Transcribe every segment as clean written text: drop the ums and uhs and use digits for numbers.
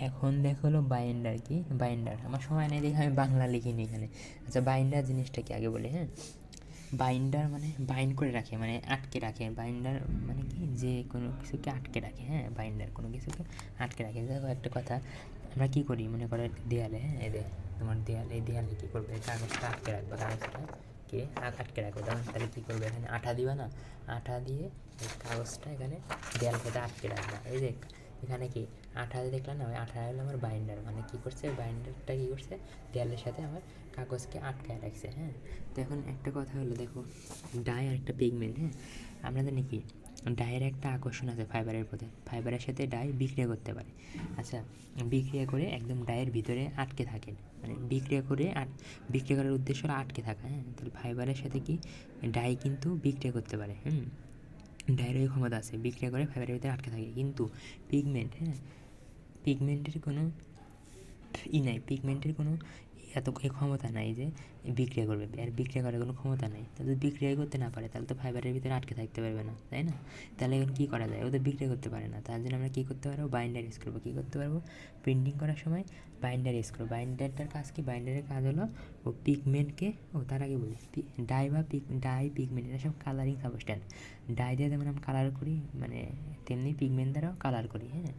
এখন দেখো হলো বাইন্ডার। কি বাইন্ডার? আমার সময় নেই দেখে আমি বাংলা লিখিনি এখানে। আচ্ছা, বাইন্ডার জিনিসটা কি আগে বলি। হ্যাঁ, বাইন্ডার মানে বাইন্ড করে রাখে, মানে আটকে রাখে। বাইন্ডার মানে কি, যে কোনো কিছুকে আটকে রাখে। হ্যাঁ, বাইন্ডার কোনো কিছুকে আটকে রাখে। দেখো একটা কথা, আমরা কী করি মনে করে দেয়ালে, হ্যাঁ এই যে তোমার দেয়ালে, এই দেয়ালে কী করবে, কাগজটা আটকে রাখবে, কাগজটা কে আটকে রাখবে। তখন তাহলে কী করবে, এখানে আঠা দিবা না, আঠা দিয়ে এই কাগজটা এখানে দেয়াল সাথে আটকে রাখবে। এই যে এখানে কি আঠা দেখলাম না, ওই আঠা হলো আমার বাইন্ডার। মানে কী করছে, বাইন্ডারটা কী করছে, দেয়ালের সাথে আমার কাগজকে আটকায় রাখছে। হ্যাঁ, তো এখন একটা কথা হলো, দেখো ডাই আর একটা পিগমেন্ট। হ্যাঁ, আমরা জানি কি ডাইয়ের একটা আকর্ষণ আছে ফাইবারের প্রতি, ফাইবারের সাথে ডাই বিক্রিয়া করতে পারে। আচ্ছা, বিক্রিয়া করে একদম ডাইয়ের ভিতরে আটকে থাকে, মানে বিক্রিয়া করে বিক্রিয়া করার উদ্দেশ্য হলো আটকে থাকা। হ্যাঁ, তাহলে ফাইবারের সাথে কি ডাই কিন্তু বিক্রিয়া করতে পারে। ডাইয়ের ওই ক্ষমতা আছে, বিক্রিয়া করে ফাইবারের ভিতরে আটকে থাকে। কিন্তু পিগমেন্ট, হ্যাঁ পিগমেন্টের কোনো নাই, পিগমেন্টের কোনো এত ক্ষমতা নাই যে বিক্রিয়া করবে, আর বিক্রিয়া করার কোনো ক্ষমতা নাই। তা যদি বিক্রিয়াই করতে না পারে তাহলে তো ফাইবারের ভিতরে আটকে থাকতে পারবে না, তাই না? তাহলে এখন কী করা যায়, ও তো বিক্রিয়া করতে পারে না। তার জন্য আমরা কী করতে পারবো, বাইন্ডার ইউজ করবো। কী করতে পারবো, প্রিন্টিং করার সময় বাইন্ডার ইউজ করবো। বাইন্ডারটার কাজ কি, বাইন্ডারের কাজ হলো ও পিগমেন্টকে, তার আগে বলি ডাই বা ডাই পিগমেন্ট এটা সব কালারিং সাবস্ট্যান্স। ডাই দিয়ে যেমন আমরা কালার করি, মানে তেমনি পিগমেন্ট দ্বারাও কালার করি। হ্যাঁ,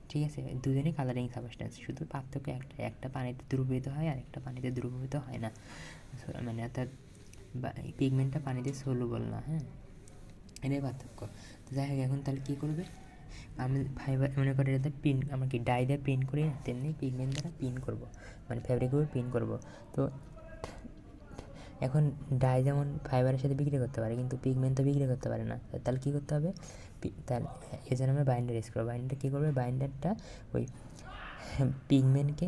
ঠিক আছে, দুজনেই কালারিং সাবস্ট্যান্স, শুধু পার্থক্য একটা, একটা পানিতে দ্রবীভূত হয় আর একটা পানিতে দ্রবীভূত হয় না। মানে অর্থাৎ পিগমেন্টটা পানিতে সলুবল না। হ্যাঁ, এটাই পার্থক্য। তো যাই হোক, এখন তাহলে কী করবে, আমি ফাইবার মনে করে যাতে প্রিন্ট, আমরা কি ডাই দিয়ে প্রিন্ট করি না, তেমনি পিগমেন্ট দ্বারা প্রিন্ট করবো, মানে ফ্যাব্রিকের উপর প্রিন্ট করবো। তো এখন ডাই যেমন ফাইবারের সাথে বিক্রি করতে পারে, কিন্তু পিগমেন্ট তো বিক্রি করতে পারে না। তাহলে কী করতে হবে, তাহলে এজন্য আমরা বাইন্ডার ইউজ করবো। বাইন্ডার কী করবে, বাইন্ডারটা ওই পিগমেন্টকে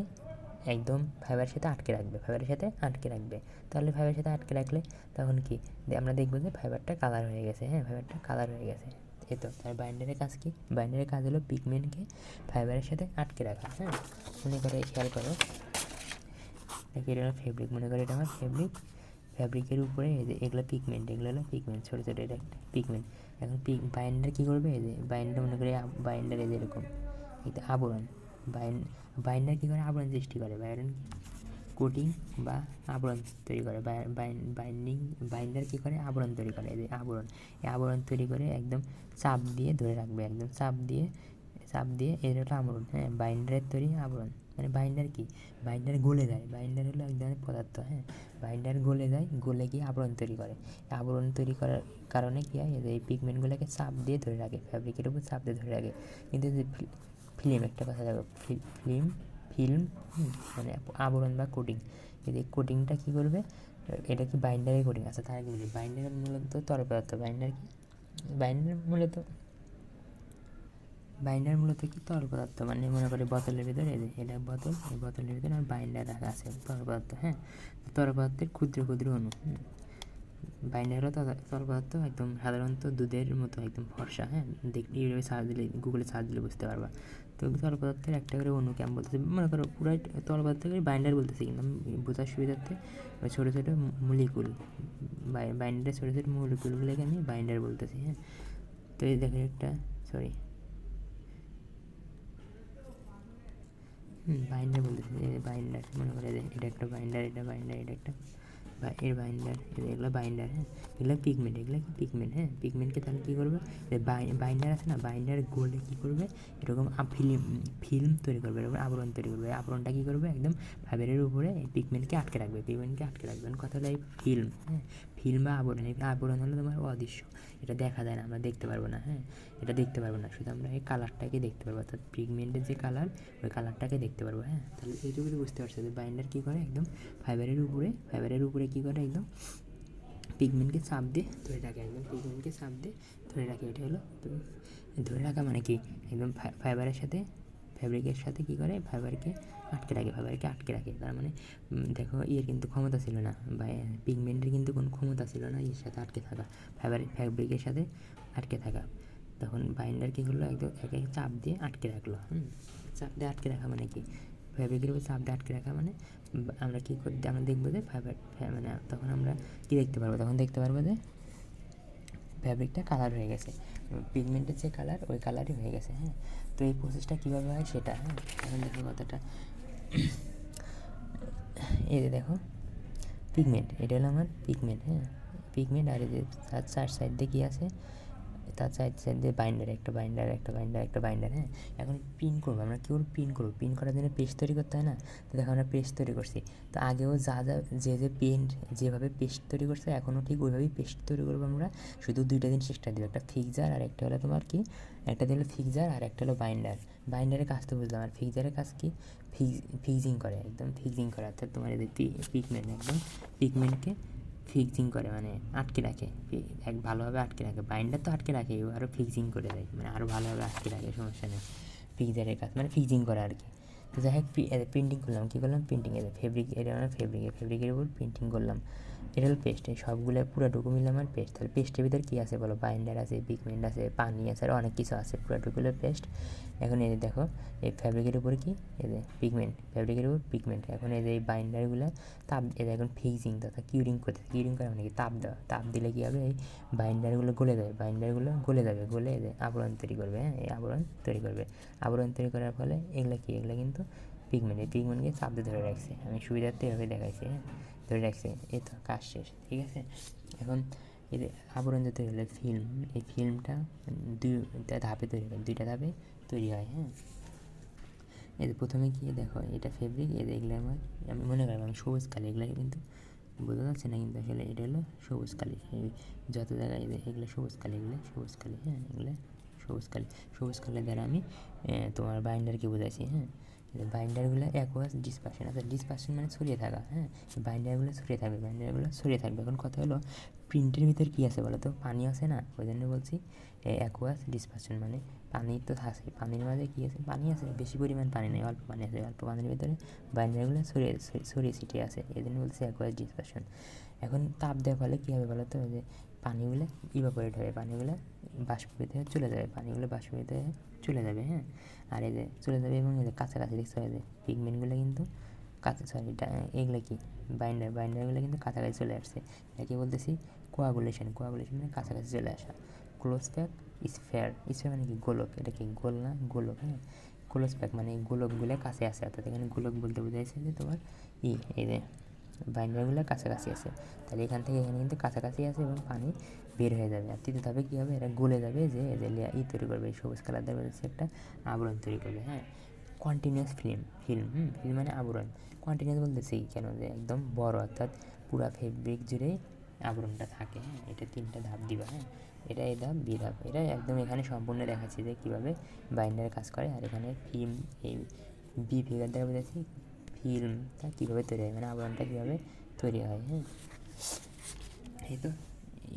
একদম ফাইবারের সাথে আটকে রাখবে, ফাইবারের সাথে আটকে রাখবে। তাহলে ফাইবারের সাথে আটকে রাখলে তখন কি আমরা দেখবো যে ফাইবারটা কালার হয়ে গেছে। হ্যাঁ, ফাইবারটা কালার হয়ে গেছে। এই তো তার বাইন্ডারের কাজ কি, বাইন্ডারের কাজ হলো পিগমেন্টকে ফাইবারের সাথে আটকে রাখা। হ্যাঁ, মনে করে খেয়াল করো, দেখি এটা হলো ফেব্রিক, মনে করো এটা আমার ফেব্রিক, ফ্যাব্রিকের উপরে এই যে এগুলো পিগমেন্ট, এগুলো হলো পিগমেন্ট, ছোটো ছোটো, এটা একটা পিগমেন্ট। এখন বাইন্ডার কী করবে, এই যে বাইন্ডার মনে করে বাইন্ডার এই যে এরকম এটা আবরণ, বাইন্ডার কী করে, আবরণ সৃষ্টি করে। কোটিং বা আবরণ তৈরি করে। বাইন্ডার কী করে, আবরণ তৈরি করে। এই যে আবরণ, এই আবরণ তৈরি করে একদম চাপ দিয়ে ধরে রাখবে, একদম চাপ দিয়ে এর হলো আবরণ। হ্যাঁ, বাইন্ডারের তৈরি আবরণ, মানে বাইন্ডার কি, বাইন্ডার গলে যায়। বাইন্ডার হলো এক ধরনের পদার্থ। হ্যাঁ, বাইন্ডার গলে যায়, গলে গিয়ে আবরণ তৈরি করে। আবরণ তৈরি করার কারণে কী হয়, এই পিগমেন্টগুলোকে চাপ দিয়ে ধরে রাখে, ফ্যাব্রিকের উপর চাপ দিয়ে ধরে রাখে। কিন্তু যে ফিল্ম, একটা কথা দেখো, ফিল্ম মানে আবরণ বা কোটিং, এই কোটিংটা কী করবে, এটা কি বাইন্ডারের কোটিং। আচ্ছা, তার আগে বলি বাইন্ডার মূলত তরল পদার্থ। বাইন্ডার মূলত কি তরল পদার্থ, মানে মনে করি বোতলের ভিতরে, এটা বোতল, এই বোতলের ভিতরে আর বাইন্ডার রাখা আছে তরল পদার্থ। হ্যাঁ, তরল পদার্থের ক্ষুদ্র ক্ষুদ্র অণু। বাইন্ডার হলো তরল পদার্থ, একদম সাধারণত দুধের মতো একদম ফর্সা। হ্যাঁ, দেখতে ইউটিউবে সার্চ দিলে, গুগলে সার্চ দিলে বুঝতে পারবা। তো তরল পদার্থের একটা করে অণুকে আমি বলতেছি, মনে করো পুরাই তরল পদার্থকে বাইন্ডার বলতেছি, কিন্তু আমি বোঝার সুবিধার্থে ওই ছোটো ছোটো মলিকুল, বাইন্ডারের ছোটো ছোটো মলিকুলগুলোকে আমি বাইন্ডার বলতেছি। হ্যাঁ, তো এই দেখো একটা, সরি, বাইন্ডার বলতেছি, বাইন্ডার মনে করে এটা একটা বাইন্ডার, এটা বাইন্ডার, এটা একটা এর বাইন্ডার, এগুলো বাইন্ডার। হ্যাঁ, এগুলো পিগমেন্ট, এগুলো কি পিগমেন্ট। হ্যাঁ, পিগমেন্টকে তাহলে কী করবে, বাইন্ডার আছে না, বাইন্ডার গলে কী করবে, এরকম ফিল্ম তৈরি করবে, এরকম আবরণ তৈরি করবে। আবরণটা কী করবে, একদম ফাইবারের উপরে এই পিগমেন্টকে আটকে রাখবে, কথা হলো এই ফিল্ম। হ্যাঁ, ফিল্ম বা আবরণ, এই আবরণ হলো তোমার অদৃশ্য, এটা দেখা যায় না, আমরা দেখতে পারবো না। হ্যাঁ, এটা দেখতে পারবো না, শুধু আমরা এই কালারটাকে দেখতে পারবো, অর্থাৎ পিগমেন্টের যে কালার, ওই কালারটাকে দেখতে পারবো। হ্যাঁ, তাহলে এইটুকু বুঝতে পারছো যে বাইন্ডার কী করে, একদম ফাইবারের উপরে কী করে, একদম পিগমেন্টকে চাপ দিয়ে ধরে রাখে, একদম পিগমেন্টকে চাপ দিয়ে ধরে রাখে। এটা হলো ধরে রাখা, মানে কি একদম ফাইবারের সাথে, ফ্যাব্রিকের সাথে কী করে, ফাইবারকে আটকে রাখে। তার মানে দেখো ইয়ের কিন্তু ক্ষমতা ছিল না, বা পিগমেন্টের কিন্তু কোনো ক্ষমতা ছিল না এর সাথে আটকে থাকা, ফ্যাব্রিকের সাথে আটকে থাকা। তখন বাইন্ডার কী করলো, একদম একে চাপ দিয়ে আটকে রাখলো। চাপ দিয়ে আটকে রাখা মানে কি, ফ্যাব্রিকের উপর চাপ দিয়ে আটকে রাখা মানে আমরা কী করতে, আমরা দেখবো যে ফাইবার, মানে তখন আমরা কী দেখতে পারবো, তখন দেখতে পারবো যে ফ্যাব্রিকটা কালার হয়ে গেছে, পিগমেন্টের যে কালার ওই কালারই হয়ে গেছে। হ্যাঁ, তো এই প্রসেসটা কীভাবে হয় সেটা, হ্যাঁ এখন দেখো কথাটা, এই যে দেখো পিগমেন্ট, এটা হলো আমার পিগমেন্ট। হ্যাঁ, পিগমেন্ট, আর এই যে তার চার সাইড দিয়ে কী আছে, তার সাইড দিয়ে বাইন্ডার, একটা বাইন্ডার, একটা বাইন্ডার, একটা বাইন্ডার। হ্যাঁ, এখন পিন করবো আমরা, কেউ পিন করবো, পিন করার জন্য পেস্ট তৈরি করতে হয় না? তো দেখো আমরা পেস্ট তৈরি করছি, তো আগেও যা যে পেন্ট যেভাবে পেস্ট তৈরি করছে এখনও ঠিক ওইভাবেই পেস্ট তৈরি করবো আমরা, শুধু দুইটা জিনিস এক্সট্রা দেবো, একটা ফিক্সার আর একটা হলো তোমার কি, একটা দিলো ফিক্সার আর একটা হলো বাইন্ডার। বাইন্ডারের কাজ তো বুঝলাম, আর ফিক্সারের কাজ কি, ফিক্সিং করে, একদম ফিক্সিং করে, অর্থাৎ তোমার এই যে পিগমেন্ট, একদম পিগমেন্টকে ফিক্সিং করে, মানে আটকে রাখে, এক ভালোভাবে আটকে রাখে। বাইন্ডার তো আটকে রাখে, ও আরও ফিক্সিং করে দেয়, মানে আরও ভালোভাবে আটকে রাখে, সমস্যা নেই। ফিক্সারের কাজ মানে ফিক্সিং করে আর কি। তো যাই হোক প্রিন্টিং করলাম, কী করলাম, প্রিন্টিং, এর ফেব্রিক, এটা আমার ফেব্রিকের উপর প্রিন্টিং করলাম। এটা হলো পেস্ট, এই সবগুলো পুরোটুকু মিলে আমার পেস্ট। তাহলে পেস্টের ভিতর কী আছে বলো, বাইন্ডার আছে, পিগমেন্ট আছে, পানি আছে, আর অনেক কিছু আছে, পুরোটুকুলো পেস্ট। এখন এই দেখো এই ফ্যাব্রিকের উপরে কি, এই যে পিগমেন্ট, ফ্যাব্রিকের উপর পিগমেন্ট। এখন এই যে এই বাইন্ডারগুলো তাপ, এই এখন ফিক্সিং তথা কিউরিং করতে, কিউরিং করে মানে কি, তাপ দেওয়া, তাপ দিলে কী হবে, এই বাইন্ডারগুলো গলে যাবে, বাইন্ডারগুলো গলে যাবে, গলে এই যে আবরণ তৈরি করবে। হ্যাঁ, এই আবরণ তৈরি করবে, আবরণ তৈরি করার ফলে এগুলো কি, এগুলো কিন্তু পিগমেন্ট, এই পিগমেন্টকে চাপ দিয়ে ধরে রাখছে। আমি সুবিধার্থে এভাবে দেখাইছি। হ্যাঁ, ধরে রাখছে, এই তো কাজ শেষ, ঠিক আছে। এখন এই যে আবরণ যে তৈরি হলে ফিল্ম, এই ফিল্মটা দুইটা ধাপে তৈরি হয়, দুইটা ধাপে তৈরি হয়। হ্যাঁ, এই যে প্রথমে কি দেখো, এটা ফেব্রিক, এই যে এগুলো আমার, আমি মনে করলাম আমি সবুজ কালি, এগুলো কিন্তু বোঝা যাচ্ছে না, কিন্তু আসলে এটা হলো সবুজ কালি। এই যত জায়গায় এগুলো সবুজ কালি, এগুলো সবুজ কালি। হ্যাঁ, এগুলো সবুজ কালি, সবুজ কালির দ্বারা আমি তোমার বাইন্ডারকে বোঝাইছি। হ্যাঁ, বাইন্ডারগুলো অ্যাকোয়াস ডিসপারশন, অর্থাৎ ডিসপারশন মানে ছড়িয়ে থাকা। হ্যাঁ, বাইন্ডারগুলো ছড়িয়ে থাকবে, বাইন্ডারগুলো ছড়িয়ে থাকবে। এখন কথা হলো প্রিন্টের ভিতর কী আছে বলো তো, পানি আছে না, ওই জন্য বলছি অ্যাকোয়াস ডিসপারশন, মানে পানি তো থাকে, পানির মাঝে কী আছে, পানি আছে, বেশি পরিমাণ পানি নেই, অল্প পানি আছে, অল্প পানির ভিতরে বাইন্ডারগুলো ছড়িয়ে ছিটিয়ে আছে, এই জন্য বলছি অ্যাকোয়াস ডিসপারশন। এখন তাপ দেওয়ার ফলে কী হবে বলো তো, যে পানিগুলো ইভাপোরেট হবে, পানিগুলো বাষ্পীভূত হয়ে চলে যাবে, পানিগুলো বাষ্পীভূত হয়ে চলে যাবে। হ্যাঁ, আর এই যে চলে যাবে, এবং এই যে কাছাকাছি দেখতে হবে যে পিগমেন্টগুলো কিন্তু এগুলো কি, বাইন্ডারগুলো কিন্তু কাছাকাছি চলে আসছে। এটাকে বলতেছি কোয়াগুলেশন, কোয়াগুলেশন মানে কাছাকাছি চলে আসা। ক্লোজ প্যাক স্ফেয়ার, স্ফেয়ার মানে কি, গোলক, এটা কি গোল না, গোলক। হ্যাঁ, ক্লোজ প্যাক মানে গোলকগুলো কাছে আসে, অর্থাৎ এখানে গোলক বলতে বোঝাইছে যে তোমার এই যে বাইন্ডারগুলো কাছাকাছি আছে, তাহলে এখান থেকে এখানে কিন্তু কাছাকাছি আছে এবং পানি বের হয়ে যাবে। আর তৃতীয় ধাপে কী হবে, এরা গলে যাবে, যে তৈরি করবে, সবুজ কালার দেবে, একটা আবরণ তৈরি করবে। হ্যাঁ, কন্টিনিউয়াস ফিল্ম, ফিল্ম মানে আবরণ। কন্টিনিউয়াস বলতেছি কেন, যে একদম বড়, অর্থাৎ পুরা ফেব্রিক জুড়ে আবরণটা থাকে। হ্যাঁ, এটা 3টা ধাপ দিবা। হ্যাঁ, এটা এই ধাপ, বি ধাপ, এটা একদম এখানে সম্পূর্ণ দেখাচ্ছি যে কীভাবে বাইন্ডারের কাজ করে। আর এখানে ফিল্ম, এই বি ফিগার দ্বারা বোঝাচ্ছি ফিল্মটা কীভাবে তৈরি হয়, মানে আবরণটা কীভাবে তৈরি হয়। হ্যাঁ, এই তো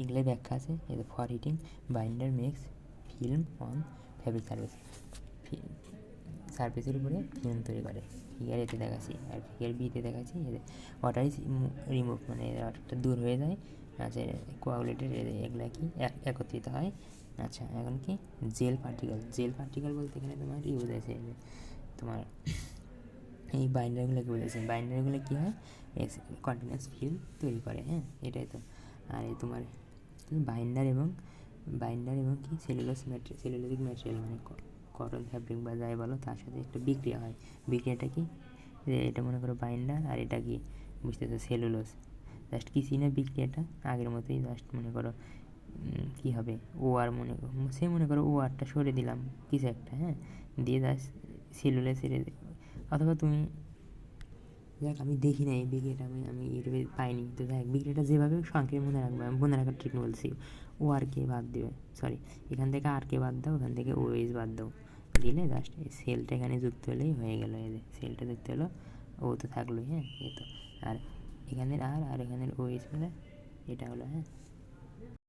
এগুলোই ব্যাখ্যা আছে। এই for heating binder makes film on fabric সারফেসের উপরে ফিল্ম তৈরি করে, ফিগার এতে দেখাচ্ছি। আর ফিগার বিতে দেখাচ্ছি ওয়াটার ইজ রিমুভ, মানে ওয়াটারটা দূর হয়ে যায়। আচ্ছা, কোয়াগুলেটেড, এগুলো কি একত্রিত হয়। আচ্ছা, এখন কি জেল পার্টিকেল, জেল পার্টিকেল বলতে এখানে তোমার বোঝাইছে তোমার এই বাইন্ডারগুলোকে বোঝাইছে, বাইন্ডারগুলো কী হয়, কন্টিনিউয়াস ফিল্ম তৈরি করে। হ্যাঁ, এটাই তো। আর এই তোমার কি বাইন্ডার এবং কি সেলুলোজিক ম্যাটেরিয়াল, মানে কটন ফ্যাব্রিক বা যাই বলো, তার সাথে একটা বিক্রিয়া হয়। বিক্রিয়াটা কি, এটা মনে করো বাইন্ডার, আর এটা কি বুঝতেছো সেলুলোজ, জাস্ট কি চিনে বিক্রিয়াটা আগের মতোই, জাস্ট মনে করো কী হবে, ও আর মনে করো ও আরটা সরে দিলাম কিছু একটা। হ্যাঁ, দিয়ে জাস্ট সেলুলোজ ছেড়ে, অথবা তুমি যাক, আমি দেখি না এই বিক্রিয়াটা, আমি ইউটিউবে পাইনি, তো যাই হোক বিক্রিয়াটা যেভাবে সংক্ষেপে মনে রাখবো, আমি মনে রাখার ট্রিক বলছি। ও আর কে বাদ দেবে, সরি, এখান থেকে আর কে বাদ দাও, এখান থেকে ও এস বাদ দাও, দিলে জাস্ট এই সেলটা এখানে যুক্ত হলেই হয়ে গেল। এই যে সেলটা যুক্ত হলো, ও তো থাকলোই। হ্যাঁ, এই তো, আর এখানের আর এখানের ও এস মিলে এটা হলো। হ্যাঁ।